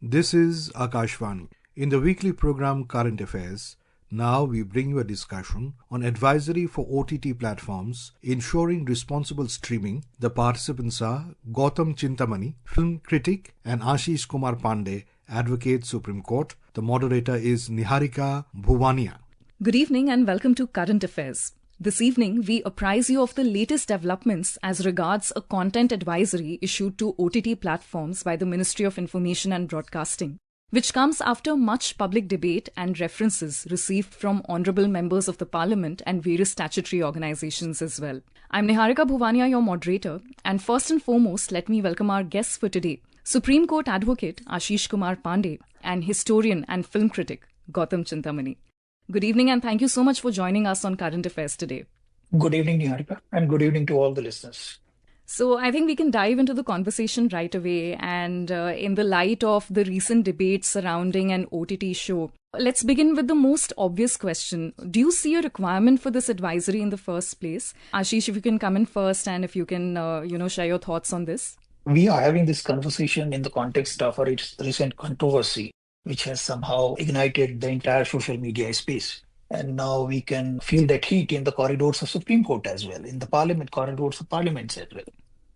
This is Akashvani. In the weekly program Current Affairs, now we bring you a discussion on advisory for OTT platforms ensuring responsible streaming. The participants are Gautam Chintamani, film critic, and Ashish Kumar Pandey, advocate Supreme Court. The moderator is Niharika Bhuwania. Good evening and welcome to Current Affairs. This evening, we apprise you of the latest developments as regards a content advisory issued to OTT platforms by the Ministry of Information and Broadcasting, which comes after much public debate and references received from honourable members of the Parliament and various statutory organisations as well. I'm Niharika Bhuwania, your moderator, and first and foremost, let me welcome our guests for today, Supreme Court Advocate Ashish Kumar Pandey and historian and film critic Gautam Chintamani. Good evening and thank you so much for joining us on Current Affairs today. Good evening, Niharika, and good evening to all the listeners. So I think we can dive into the conversation right away, and in the light of the recent debates surrounding an OTT show, let's begin with the most obvious question. Do you see a requirement for this advisory in the first place? Ashish, if you can come in first and if you can, share your thoughts on this. We are having this conversation in the context of a recent controversy, which has somehow ignited the entire social media space. And now we can feel that heat in the corridors of Supreme Court as well, in the Parliament, corridors of parliaments as well.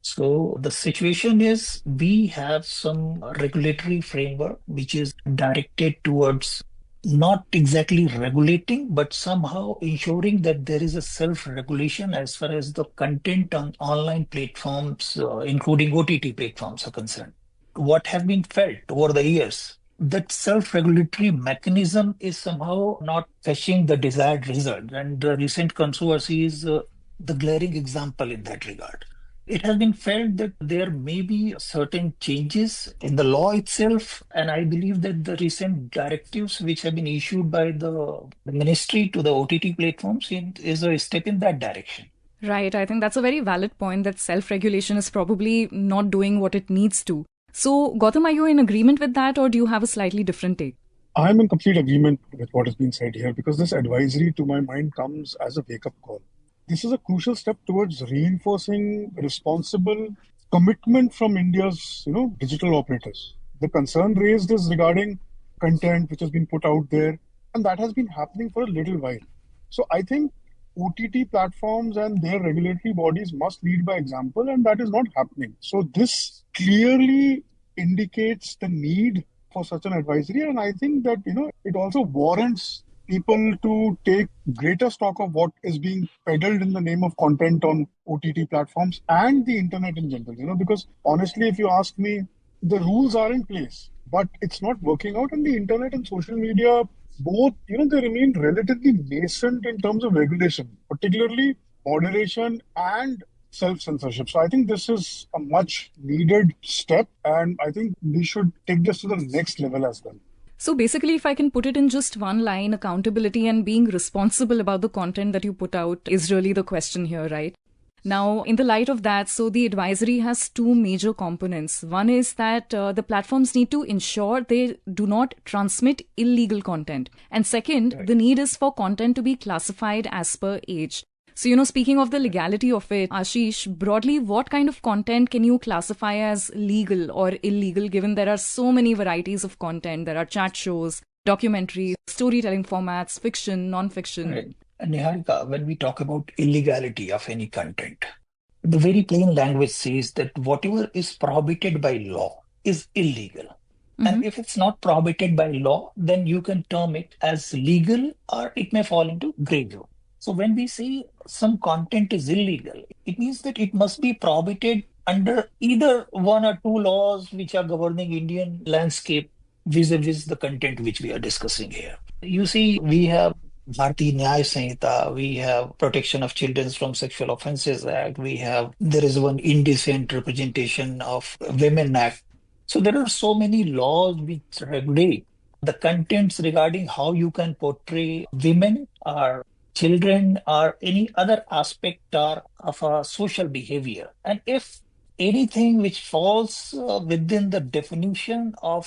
So the situation is we have some regulatory framework which is directed towards not exactly regulating, but somehow ensuring that there is a self-regulation as far as the content on online platforms, including OTT platforms, are concerned. What has been felt over the years, that self-regulatory mechanism is somehow not fetching the desired result. And the recent controversy is the glaring example in that regard. It has been felt that there may be certain changes in the law itself, and I believe that the recent directives which have been issued by the ministry to the OTT platforms is a step in that direction. Right, I think that's a very valid point that self-regulation is probably not doing what it needs to. So, Gautam, are you in agreement with that or do you have a slightly different take? I'm in complete agreement with what has been said here because this advisory, to my mind, comes as a wake-up call. This is a crucial step towards reinforcing responsible commitment from India's, digital operators. The concern raised is regarding content which has been put out there, and that has been happening for a little while. So I think OTT platforms and their regulatory bodies must lead by example, and that is not happening. So this clearly indicates the need for such an advisory, and I think that, it also warrants people to take greater stock of what is being peddled in the name of content on OTT platforms and the internet in general, because honestly, if you ask me, the rules are in place, but it's not working out, and the internet and social media both, they remain relatively nascent in terms of regulation, particularly moderation and self-censorship. So I think this is a much needed step, and I think we should take this to the next level as well. So basically, if I can put it in just one line, accountability and being responsible about the content that you put out is really the question here, right? Now, in the light of that, so the advisory has two major components. One is that the platforms need to ensure they do not transmit illegal content. And second, the need is for content to be classified as per age. So, speaking of the legality of it, Ashish, broadly, what kind of content can you classify as legal or illegal, given there are so many varieties of content? There are chat shows, documentaries, storytelling formats, fiction, non-fiction. Right. And Niharika, when we talk about illegality of any content, the very plain language says that whatever is prohibited by law is illegal. Mm-hmm. And if it's not prohibited by law, then you can term it as legal or it may fall into gray zone. So when we say some content is illegal, it means that it must be prohibited under either one or two laws which are governing Indian landscape vis-a-vis the content which we are discussing here. You see, we have Bharatiya Nyaya Sanhita, we have Protection of Children from Sexual Offences Act, there is one Indecent Representation of Women Act. So there are so many laws which regulate the contents regarding how you can portray women or children or any other aspect of a social behavior. And if anything which falls within the definition of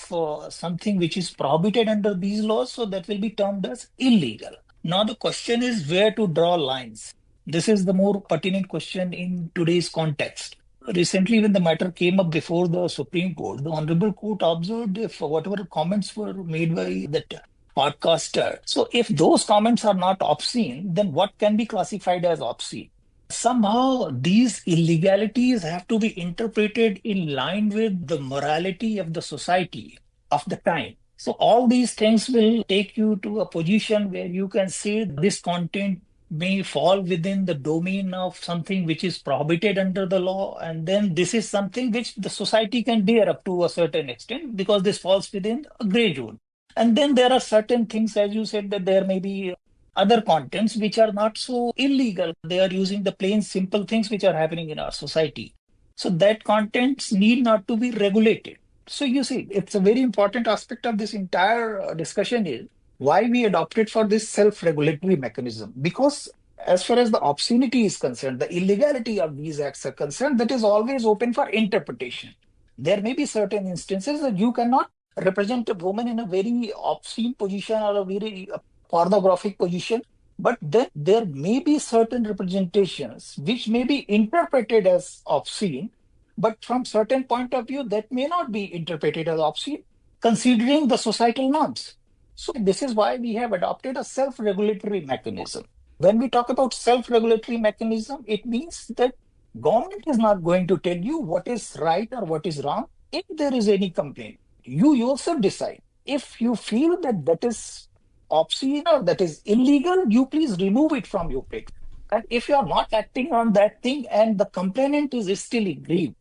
something which is prohibited under these laws, so that will be termed as illegal. Now the question is where to draw lines. This is the more pertinent question in today's context. Recently, when the matter came up before the Supreme Court, the Honorable Court observed if whatever comments were made by that podcaster, so if those comments are not obscene, then what can be classified as obscene? Somehow, these illegalities have to be interpreted in line with the morality of the society of the time. So, all these things will take you to a position where you can say this content may fall within the domain of something which is prohibited under the law, and then this is something which the society can dare up to a certain extent because this falls within a gray zone. And then there are certain things, as you said, that there may be other contents which are not so illegal. They are using the plain simple things which are happening in our society. So that contents need not to be regulated. So you see, it's a very important aspect of this entire discussion is why we adopted for this self-regulatory mechanism. Because as far as the obscenity is concerned, the illegality of these acts are concerned, that is always open for interpretation. There may be certain instances that you cannot represent a woman in a very obscene position or a very pornographic position, but then there may be certain representations which may be interpreted as obscene, but from certain point of view that may not be interpreted as obscene considering the societal norms. So this is why we have adopted a self-regulatory mechanism. When we talk about self-regulatory mechanism, it means that government is not going to tell you what is right or what is wrong. If there is any complaint, you yourself decide. If you feel that that is obscene or that is illegal, you please remove it from your plate. And if you are not acting on that thing and the complainant is still aggrieved,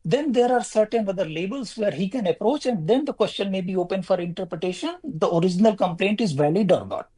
then there are certain other labels where he can approach, and then the question may be open for interpretation. The original complaint is valid or not.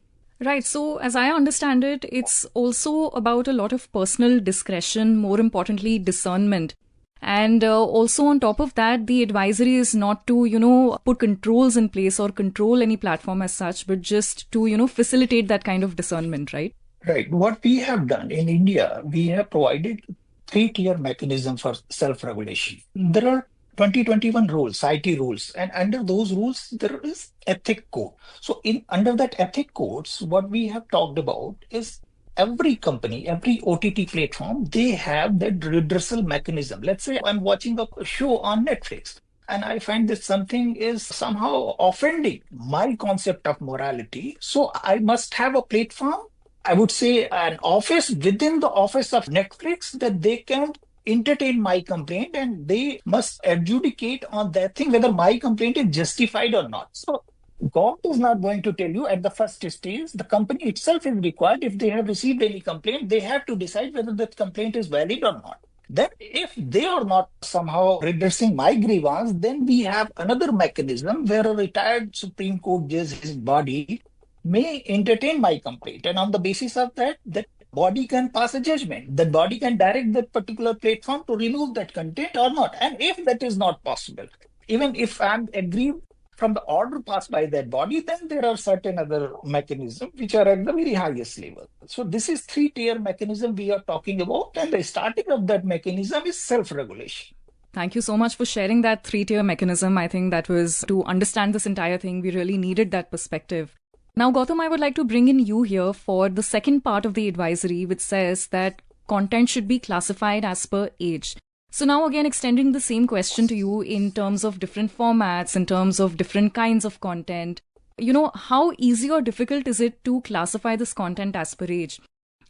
Right. So, as I understand it, it's also about a lot of personal discretion, more importantly, discernment. And also on top of that, the advisory is not to, put controls in place or control any platform as such, but just to, facilitate that kind of discernment, right? Right. What we have done in India, we have provided three-tier mechanism for self-regulation. There are 2021 rules, IT rules, and under those rules, there is ethic code. So under that ethic codes, what we have talked about is every company, every OTT platform, they have that redressal mechanism. Let's say I'm watching a show on Netflix and I find that something is somehow offending my concept of morality. So I must have a platform, I would say an office within the office of Netflix that they can entertain my complaint and they must adjudicate on that thing whether my complaint is justified or not. So government is not going to tell you at the first stage. The company itself is required, if they have received any complaint, they have to decide whether that complaint is valid or not. Then if they are not somehow redressing my grievance, then we have another mechanism where a retired Supreme Court judge, his body, may entertain my complaint. And on the basis of that, that body can pass a judgment. That body can direct that particular platform to remove that content or not. And if that is not possible, even if I'm aggrieved from the order passed by that body, then there are certain other mechanisms which are at the very highest level. So this is three-tier mechanism we are talking about, and the starting of that mechanism is self-regulation. Thank you so much for sharing that three-tier mechanism. I think that was to understand this entire thing. We really needed that perspective. Now, Gautam, I would like to bring in you here for the second part of the advisory, which says that content should be classified as per age. So now again, extending the same question to you in terms of different formats, in terms of different kinds of content, how easy or difficult is it to classify this content as per age?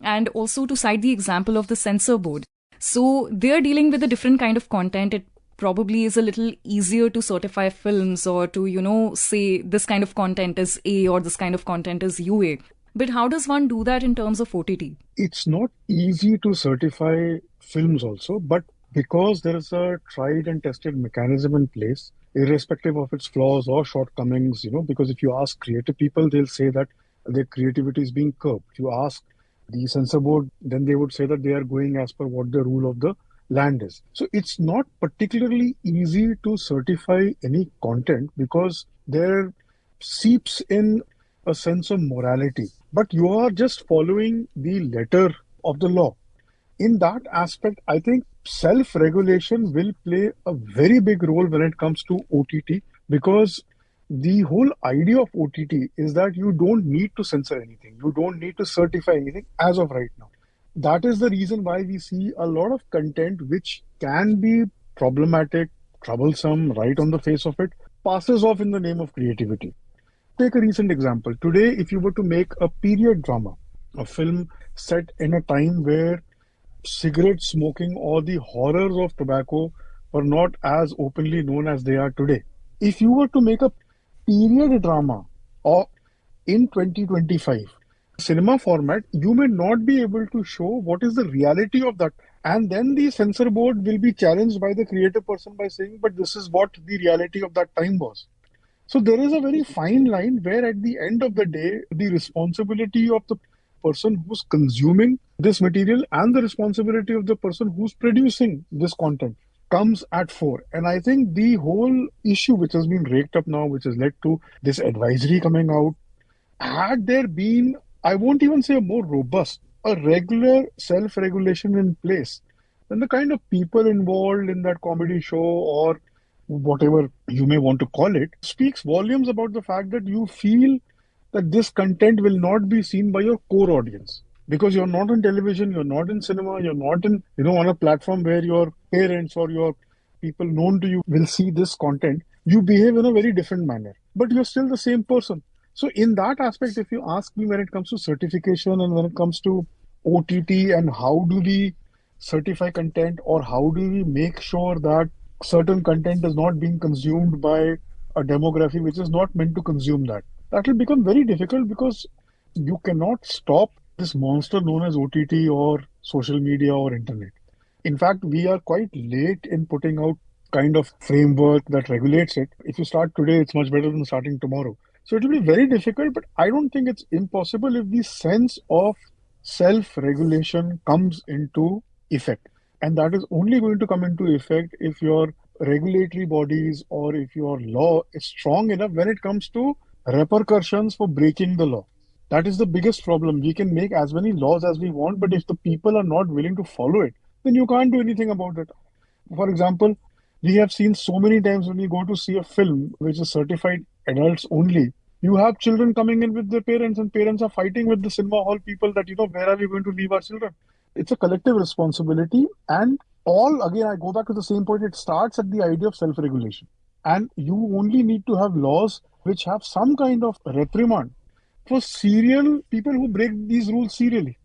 And also to cite the example of the censor board. So they're dealing with a different kind of content. It probably is a little easier to certify films or to, say this kind of content is A or this kind of content is UA. But how does one do that in terms of OTT? It's not easy to certify films also, but because there is a tried and tested mechanism in place, irrespective of its flaws or shortcomings, because if you ask creative people, they'll say that their creativity is being curbed. If you ask the censor board, then they would say that they are going as per what the rule of the land is. So it's not particularly easy to certify any content because there seeps in a sense of morality. But you are just following the letter of the law. In that aspect, I think self-regulation will play a very big role when it comes to OTT, because the whole idea of OTT is that you don't need to censor anything. You don't need to certify anything as of right now. That is the reason why we see a lot of content which can be problematic, troublesome, right on the face of it, passes off in the name of creativity. Take a recent example. Today, if you were to make a period drama, a film set in a time where cigarette smoking or the horrors of tobacco were not as openly known as they are today. If you were to make a period drama or in 2025 cinema format, you may not be able to show what is the reality of that. And then the censor board will be challenged by the creative person by saying, but this is what the reality of that time was. So there is a very fine line where at the end of the day, the responsibility of the person who's consuming this material and the responsibility of the person who's producing this content comes at fore. And I think the whole issue which has been raked up now, which has led to this advisory coming out, had there been, I won't even say a more robust, a regular self-regulation in place, then the kind of people involved in that comedy show or whatever you may want to call it speaks volumes about the fact that you feel that this content will not be seen by your core audience because you're not on television, you're not in cinema, you're not in, on a platform where your parents or your people known to you will see this content. You behave in a very different manner, but you're still the same person. So in that aspect, if you ask me, when it comes to certification and when it comes to OTT and how do we certify content or how do we make sure that certain content is not being consumed by a demography which is not meant to consume that, that will become very difficult because you cannot stop this monster known as OTT or social media or internet. In fact, we are quite late in putting out kind of framework that regulates it. If you start today, it's much better than starting tomorrow. So it will be very difficult, but I don't think it's impossible if the sense of self-regulation comes into effect. And that is only going to come into effect if your regulatory bodies or if your law is strong enough when it comes to repercussions for breaking the law. That is the biggest problem. We can make as many laws as we want, but if the people are not willing to follow it, then you can't do anything about it. For example, we have seen so many times when we go to see a film which is certified adults only, you have children coming in with their parents, and parents are fighting with the cinema hall people that, where are we going to leave our children? It's a collective responsibility. And all, again, I go back to the same point, it starts at the idea of self regulation. And you only need to have laws which have some kind of reprimand for serial people who break these rules serially.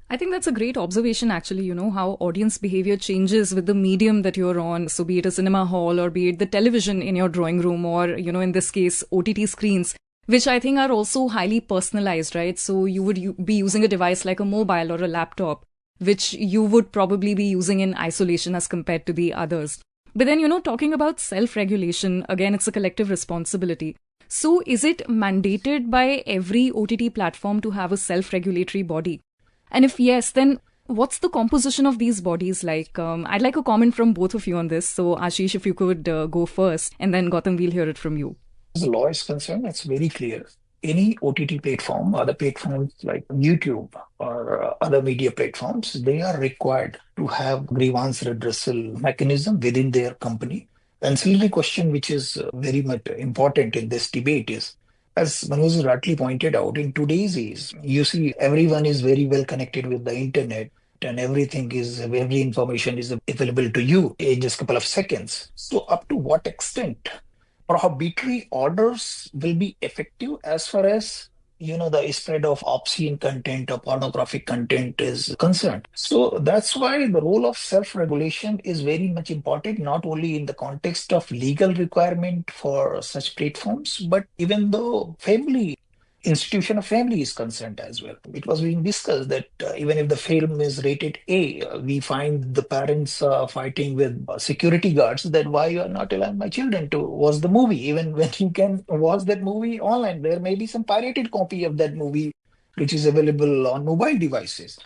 I think that's a great observation, actually, how audience behavior changes with the medium that you're on. So be it a cinema hall or be it the television in your drawing room or, in this case, OTT screens, which I think are also highly personalized, right? So you would be using a device like a mobile or a laptop, which you would probably be using in isolation as compared to the others. But then, talking about self-regulation, again, it's a collective responsibility. So is it mandated by every OTT platform to have a self-regulatory body? And if yes, then what's the composition of these bodies like? I'd like a comment from both of you on this. So Ashish, if you could go first, and then Gautam, we'll hear it from you. As the law is concerned, it's very clear. Any OTT platform, other platforms like YouTube or other media platforms, they are required to have grievance redressal mechanism within their company. Ancillary question, which is very much important in this debate is, as Manoj rightly pointed out, in today's age, you see everyone is very well connected with the internet and every information is available to you in just a couple of seconds. So up to what extent prohibitory orders will be effective as far as the spread of obscene content or pornographic content is concerned. So that's why the role of self-regulation is very much important, not only in the context of legal requirement for such platforms, but even though institution of family is concerned as well. It was being discussed that even if the film is rated A, we find the parents fighting with security guards that why you are not allowing my children to watch the movie, even when you can watch that movie online. There may be some pirated copy of that movie which is available on mobile devices.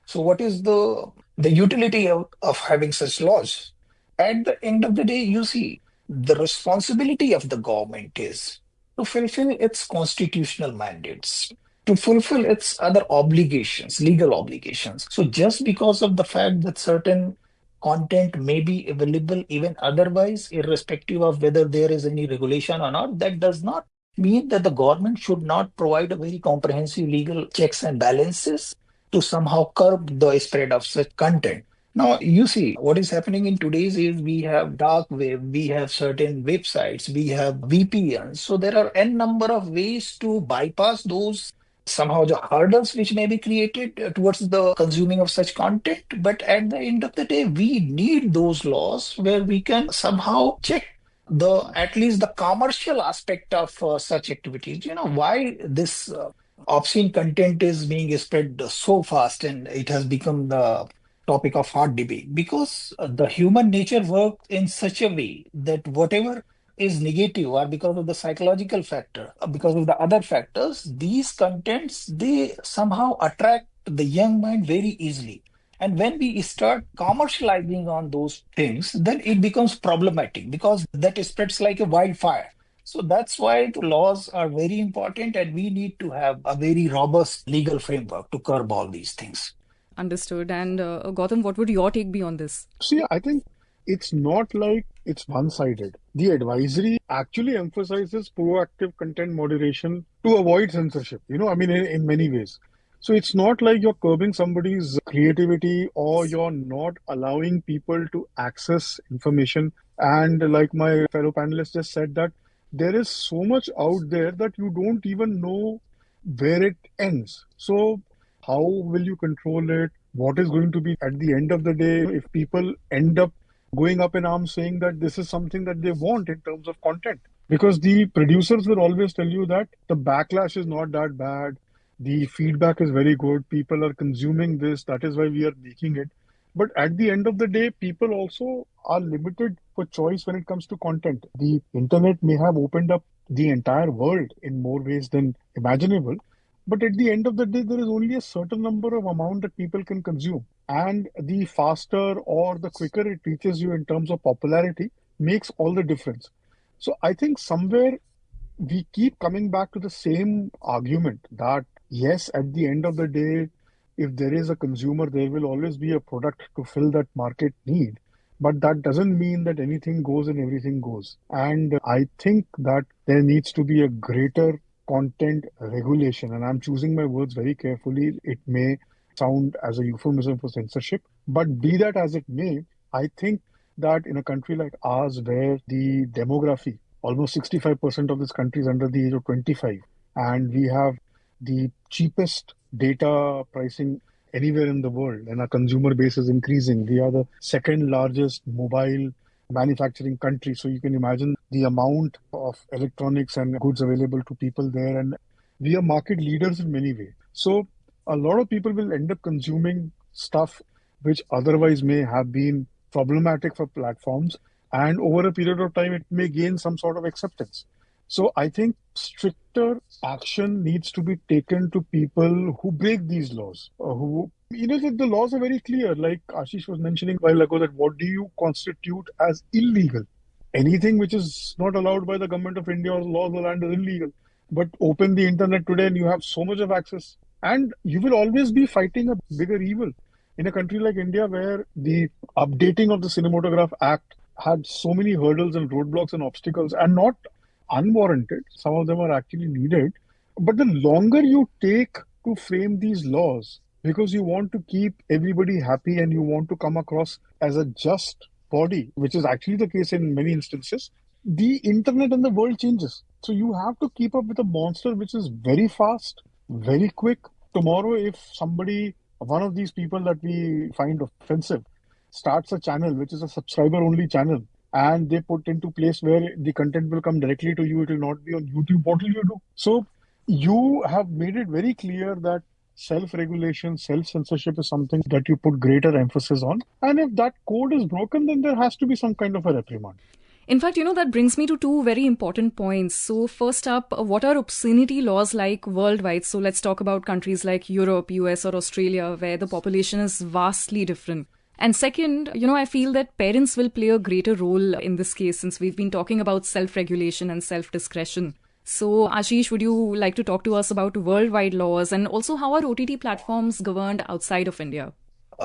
So what is the utility of having such laws? At the end of the day, you see, the responsibility of the government is to fulfill its constitutional mandates, to fulfill its other obligations, legal obligations. So just because of the fact that certain content may be available even otherwise, irrespective of whether there is any regulation or not, that does not mean that the government should not provide a very comprehensive legal checks and balances to somehow curb the spread of such content. Now, you see, what is happening in today's is we have dark web, we have certain websites, we have VPNs. So there are n number of ways to bypass those somehow the hurdles which may be created towards the consuming of such content. But at the end of the day, we need those laws where we can somehow check the at least the commercial aspect of such activities. You know, why this obscene content is being spread so fast and it has become the topic of hot debate because the human nature works in such a way that whatever is negative or because of the psychological factor, because of the other factors, these contents they somehow attract the young mind very easily. And when we start commercializing on those things, then it becomes problematic because that spreads like a wildfire. So that's why the laws are very important, and we need to have a very robust legal framework to curb all these things. Understood. And Gautam, what would your take be on this? See, I think it's not like it's one-sided. The advisory actually emphasizes proactive content moderation to avoid censorship, I mean, in many ways. So it's not like you're curbing somebody's creativity or you're not allowing people to access information. And like my fellow panelists just said, that there is so much out there that you don't even know where it ends. So how will you control it? What is going to be at the end of the day if people end up going up in arms saying that this is something that they want in terms of content? Because the producers will always tell you that the backlash is not that bad. The feedback is very good. People are consuming this. That is why we are making it. But at the end of the day, people also are limited for choice when it comes to content. The internet may have opened up the entire world in more ways than imaginable. But at the end of the day, there is only a certain number of amount that people can consume. And the faster or the quicker it reaches you in terms of popularity makes all the difference. So I think somewhere we keep coming back to the same argument that yes, at the end of the day, if there is a consumer, there will always be a product to fill that market need. But that doesn't mean that anything goes and everything goes. And I think that there needs to be a greater content regulation. And I'm choosing my words very carefully. It may sound as a euphemism for censorship, but be that as it may, I think that in a country like ours, where the demography, almost 65% of this country is under the age of 25, and we have the cheapest data pricing anywhere in the world, and our consumer base is increasing. We are the second largest mobile manufacturing country. So you can imagine the amount of electronics and goods available to people there. And we are market leaders in many ways. So a lot of people will end up consuming stuff which otherwise may have been problematic for platforms. And over a period of time, it may gain some sort of acceptance. So I think stricter action needs to be taken to people who break these laws, who, the laws are very clear. Like Ashish was mentioning a while ago, that what do you constitute as illegal? Anything which is not allowed by the government of India or the laws of the land is illegal. But open the internet today and you have so much of access. And you will always be fighting a bigger evil. In a country like India, where the updating of the Cinematograph Act had so many hurdles and roadblocks and obstacles, and not unwarranted, some of them are actually needed. But the longer you take to frame these laws, because you want to keep everybody happy and you want to come across as a just body, which is actually the case in many instances, the internet and the world changes. So you have to keep up with a monster which is very fast, very quick. Tomorrow, if somebody, one of these people that we find offensive, starts a channel which is a subscriber only channel, and they put into place where the content will come directly to you, it will not be on YouTube, what will you do? So you have made it very clear that self-regulation, self-censorship is something that you put greater emphasis on. And if that code is broken, then there has to be some kind of a reprimand. In fact, that brings me to two very important points. So first up, what are obscenity laws like worldwide? So let's talk about countries like Europe, US or Australia, where the population is vastly different. And second, I feel that parents will play a greater role in this case, since we've been talking about self-regulation and self-discretion. So Ashish, would you like to talk to us about worldwide laws, and also how are OTT platforms governed outside of India?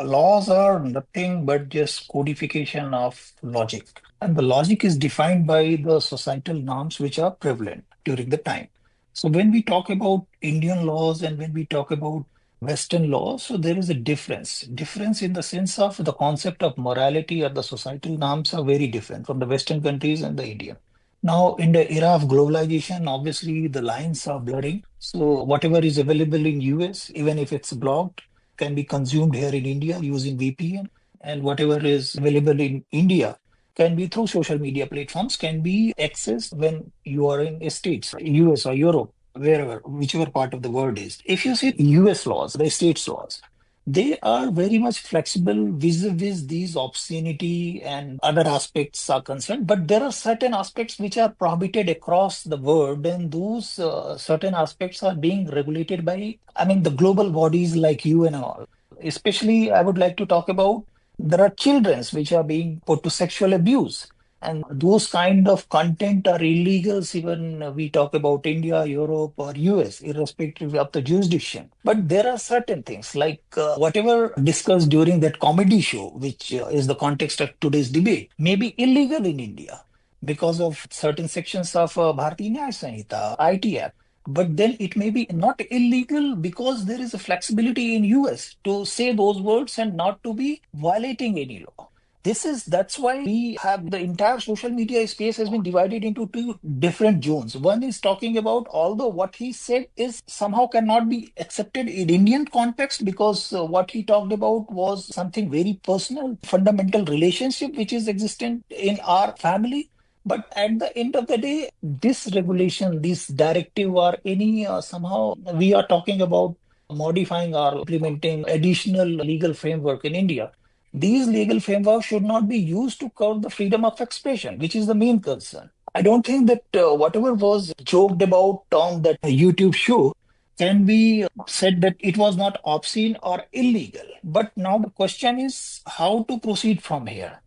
Laws are nothing but just codification of logic. And the logic is defined by the societal norms which are prevalent during the time. So when we talk about Indian laws and when we talk about Western law. So there is a difference in the sense of the concept of morality or the societal norms are very different from the Western countries and the India. Now, in the era of globalization, obviously the lines are blurring. So whatever is available in US, even if it's blocked, can be consumed here in India using VPN. And whatever is available in India can be through social media platforms, can be accessed when you are in States, US or Europe, wherever, whichever part of the world is. If you see US laws, the states laws, they are very much flexible vis-a-vis these obscenity and other aspects are concerned. But there are certain aspects which are prohibited across the world, and those certain aspects are being regulated by, I mean, the global bodies like you and all. Especially, I would like to talk about there are childrens which are being put to sexual abuse. And those kind of content are illegals, even we talk about India, Europe, or US, irrespective of the jurisdiction. But there are certain things like whatever discussed during that comedy show, which is the context of today's debate, may be illegal in India because of certain sections of Bharatiya Nyaya Sanhita, IT Act. But then it may be not illegal because there is a flexibility in US to say those words and not to be violating any law. That's why we have the entire social media space has been divided into two different zones. One is talking about although what he said is somehow cannot be accepted in Indian context because what he talked about was something very personal, fundamental relationship which is existent in our family. But at the end of the day, this regulation, this directive, or any somehow we are talking about modifying or implementing additional legal framework in India. These legal frameworks should not be used to curb the freedom of expression, which is the main concern. I don't think that whatever was joked about on that YouTube show can be said that it was not obscene or illegal. But now the question is how to proceed from here.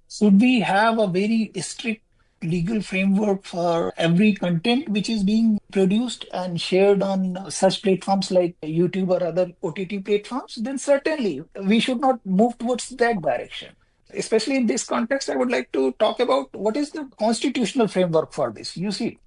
Should we have a very strict legal framework for every content which is being produced and shared on such platforms like YouTube or other OTT platforms? Then certainly we should not move towards that direction. Especially in this context, I would like to talk about what is the constitutional framework for this. You see,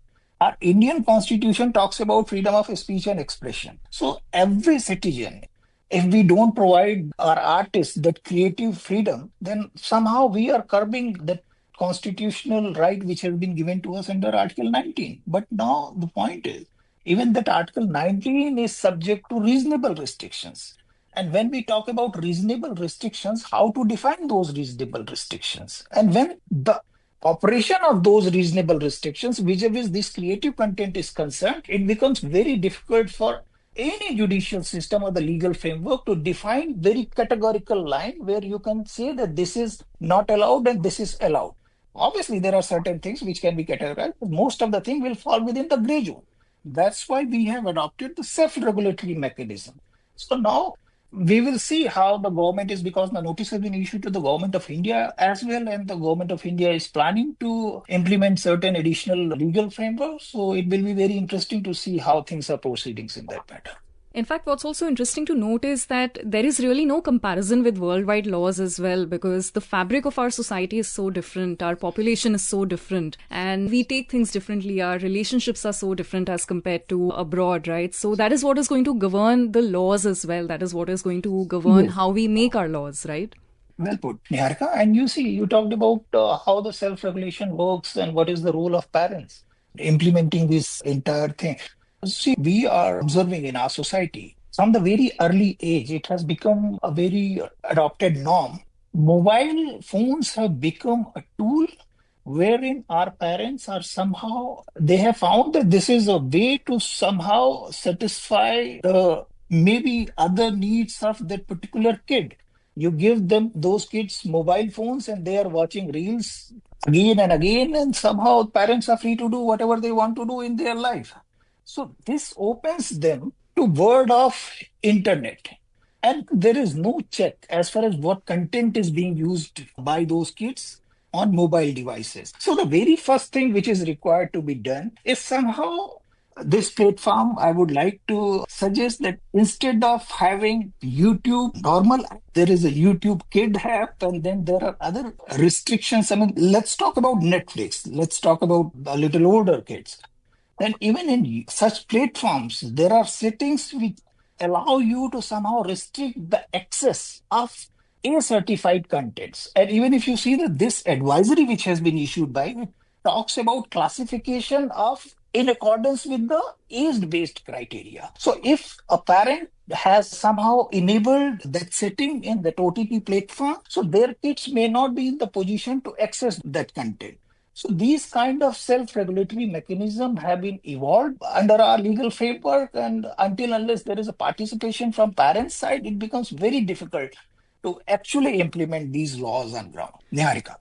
our Indian constitution talks about freedom of speech and expression. So every citizen, if we don't provide our artists that creative freedom, then somehow we are curbing that constitutional right which has been given to us under Article 19. But now the point is, even that Article 19 is subject to reasonable restrictions. And when we talk about reasonable restrictions, how to define those reasonable restrictions? And when the operation of those reasonable restrictions vis-a-vis this creative content is concerned, it becomes very difficult for any judicial system or the legal framework to define very categorical line where you can say that this is not allowed and this is allowed. Obviously, there are certain things which can be categorized, but most of the thing will fall within the gray zone. That's why we have adopted the self-regulatory mechanism. So now we will see how the government is, because the notice has been issued to the government of India as well, and the government of India is planning to implement certain additional legal frameworks. So it will be very interesting to see how things are proceeding in that matter. In fact, what's also interesting to note is that there is really no comparison with worldwide laws as well, because the fabric of our society is so different, our population is so different, and we take things differently. Our relationships are so different as compared to abroad, right? So that is what is going to govern the laws as well. That is what is going to govern how we make our laws, right? Well put, Niharika. And you see, you talked about how the self-regulation works and what is the role of parents implementing this entire thing. See, we are observing in our society from the very early age, it has become a very adopted norm. Mobile phones have become a tool wherein our parents are somehow, they have found that this is a way to somehow satisfy the maybe other needs of that particular kid. You give them those kids mobile phones and they are watching reels again and again, and somehow parents are free to do whatever they want to do in their life. So this opens them to world of internet. And there is no check as far as what content is being used by those kids on mobile devices. So the very first thing which is required to be done is somehow this platform, I would like to suggest that instead of having YouTube normal, there is a YouTube Kid app, and then there are other restrictions. I mean, let's talk about Netflix. Let's talk about the little older kids. Then even in such platforms, there are settings which allow you to somehow restrict the access of A certified contents. And even if you see that this advisory which has been issued by it talks about classification of in accordance with the age-based criteria. So if a parent has somehow enabled that setting in that OTT platform, so their kids may not be in the position to access that content. So these kind of self-regulatory mechanisms have been evolved under our legal framework, and until unless there is a participation from parents' side, it becomes very difficult to actually implement these laws on ground. Niharika.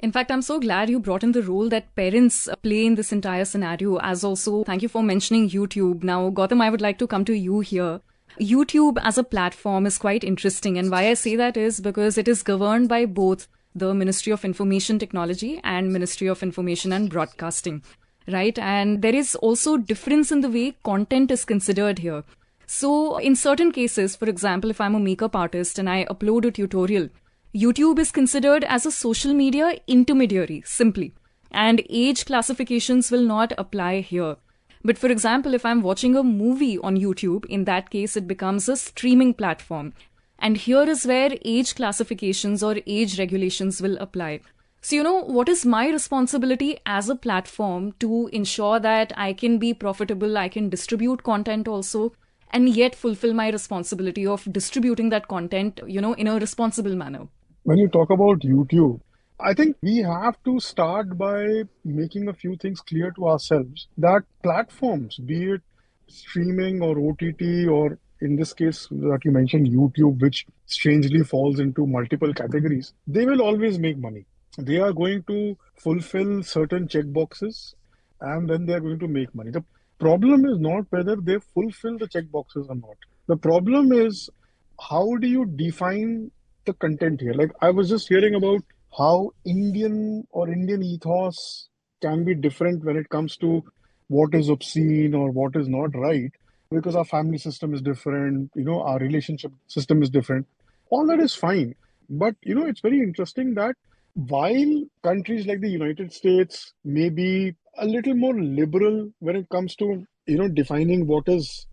In fact, I'm so glad you brought in the role that parents play in this entire scenario, as also thank you for mentioning YouTube. Now, Gautam, I would like to come to you here. YouTube as a platform is quite interesting, and why I say that is because it is governed by both the Ministry of Information Technology and Ministry of Information and Broadcasting, right? And there is also difference in the way content is considered here. So in certain cases, for example, if I'm a makeup artist and I upload a tutorial, YouTube is considered as a social media intermediary, simply. And age classifications will not apply here. But for example, if I'm watching a movie on YouTube, in that case, it becomes a streaming platform. And here is where age classifications or age regulations will apply. So, what is my responsibility as a platform to ensure that I can be profitable, I can distribute content also, and yet fulfill my responsibility of distributing that content, in a responsible manner? When you talk about YouTube, I think we have to start by making a few things clear to ourselves that platforms, be it streaming or OTT, or in this case that you mentioned, YouTube, which strangely falls into multiple categories, they will always make money. They are going to fulfill certain checkboxes and then they are going to make money. The problem is not whether they fulfill the checkboxes or not. The problem is how do you define the content here? Like I was just hearing about how Indian ethos can be different when it comes to what is obscene or what is not right, because our family system is different, our relationship system is different. All that is fine. But, it's very interesting that while countries like the United States may be a little more liberal when it comes to, defining what is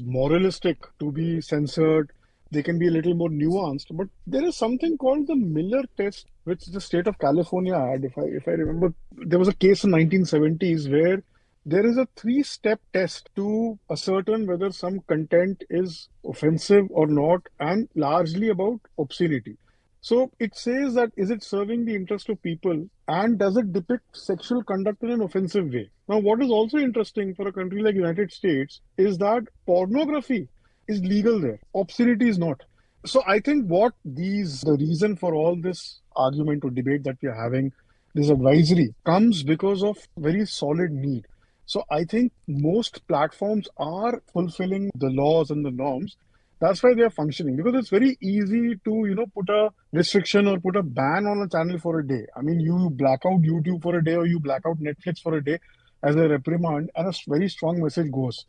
moralistic to be censored, they can be a little more nuanced. But there is something called the Miller test, which the state of California had. If I remember, there was a case in 1970s where there is a 3-step test to ascertain whether some content is offensive or not, and largely about obscenity. So it says that is it serving the interest of people and does it depict sexual conduct in an offensive way? Now, what is also interesting for a country like United States is that pornography is legal there. Obscenity is not. So I think the reason for all this argument or debate that we are having, this advisory, comes because of very solid need. So I think most platforms are fulfilling the laws and the norms. That's why they are functioning, because it's very easy to, put a restriction or put a ban on a channel for a day. I mean, you black out YouTube for a day or you black out Netflix for a day as a reprimand, and a very strong message goes.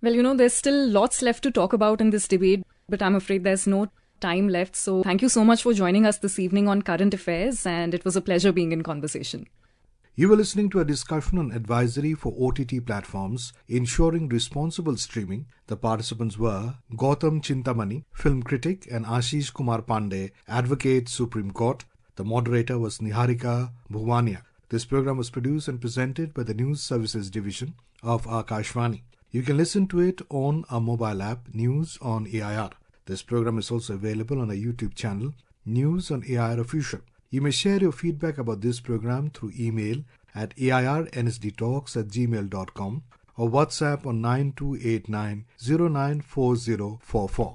Well, there's still lots left to talk about in this debate, but I'm afraid there's no time left. So thank you so much for joining us this evening on Current Affairs, and it was a pleasure being in conversation. You were listening to a discussion on advisory for OTT platforms ensuring responsible streaming. The participants were Gautam Chintamani, film critic, and Ashish Kumar Pandey, advocate, Supreme Court. The moderator was Niharika Bhuwania. This program was produced and presented by the News Services Division of Akashvani. You can listen to it on our mobile app, News on AIR. This program is also available on our YouTube channel, News on AIR Official. You may share your feedback about this program through email at airnsdtalks@gmail.com or WhatsApp on 9289 094044.